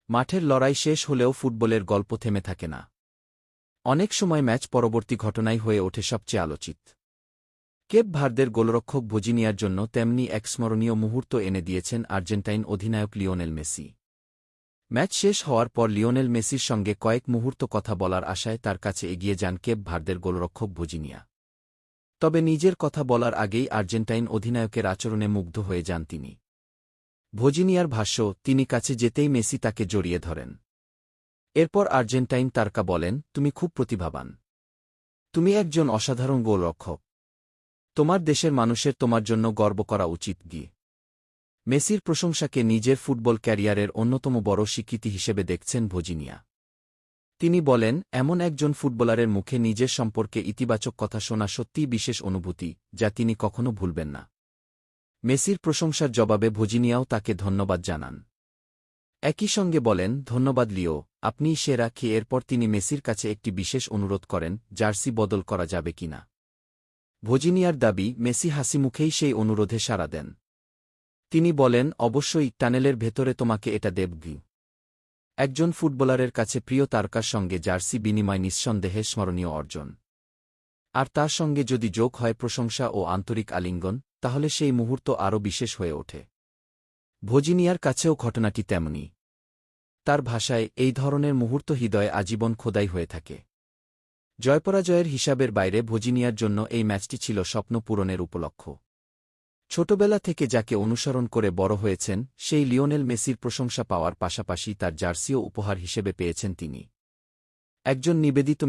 মাঠের লড়াই শেষ হলেও ফুটবলের গল্প থেমে থাকে না। অনেক সময় ম্যাচ পরবর্তী ঘটনাই হয়ে ওঠে সবচেয়ে আলোচিত। কেপ ভার্দের গোলরক্ষক ভজিনিয়ার জন্য তেমনি এক স্মরণীয় মুহূর্ত এনে দিয়েছেন আর্জেন্টাইন অধিনায়ক লিওনেল মেসি। ম্যাচ শেষ হওয়ার পর লিওনেল মেসির সঙ্গে কয়েক মুহূর্ত কথা বলার আশায় তার কাছে এগিয়ে যান কেপ ভার্দের গোলরক্ষক ভজিনিয়া। তবে নিজের কথা বলার আগেই আর্জেন্টাইন অধিনায়কের আচরণে মুগ্ধ হয়ে যান তিনি। ভজিনিয়ার ভাষ্য, তিনি কাছে যেতেই মেসি তাকে জড়িয়ে ধরেন। এরপর আর্জেন্টাইন তারকা বলেন, তুমি খুব প্রতিভাবান। তুমি একজন অসাধারণ গোলরক্ষক। তোমার দেশের মানুষের তোমার জন্য গর্ব করা উচিত। মেসির প্রশংসাকে নিজের ফুটবল ক্যারিয়ারের অন্যতম বড় স্বীকৃতি হিসেবে দেখছেন ভজিনিয়া। তিনি বলেন, এমন একজন ফুটবলারের মুখে নিজের সম্পর্কে ইতিবাচক কথা শোনা সত্যিই বিশেষ অনুভূতি, যা তিনি কখনো ভুলবেন না। মেসির প্রশংসার জবাবে ভজিনিয়াও তাকে ধন্যবাদ জানান। একই সঙ্গে বলেন, ধন্যবাদ লিও, আপনিই সেরা। এরপর তিনি মেসির কাছে একটি বিশেষ অনুরোধ করেন, জার্সি বদল করা যাবে কিনা। ভজিনিয়ার দাবি, মেসি হাসিমুখেই সেই অনুরোধে সাড়া দেন। তিনি বলেন, অবশ্যই, টানেলের ভেতরে তোমাকে এটা দেবগি। একজন ফুটবলারের কাছে প্রিয় তারকার সঙ্গে জার্সি বিনিময় নিঃসন্দেহে স্মরণীয় অর্জন। আর তার সঙ্গে যদি যোগ হয় প্রশংসা ও আন্তরিক আলিঙ্গন, তাহলে সেই মুহূর্ত আরও বিশেষ হয়ে ওঠে। ভজিনিয়ার কাছেও ঘটনাটি তেমনি। তার ভাষায়, এই ধরনের মুহূর্ত হৃদয়ে আজীবন খোদাই হয়ে থাকে। জয়পরাজয়ের হিসাবের বাইরে ভজিনিয়ার জন্য এই ম্যাচটি ছিল স্বপ্ন পূরণের উপলক্ষ। ছোটবেলা থেকে যাকে অনুসরণ করে বড় হয়েছেন, সেই লিওনেল মেসির প্রশংসা পাওয়ার পাশাপাশি তার জার্সিও উপহার হিসেবে পেয়েছেন তিনি। একজন নিবেদিত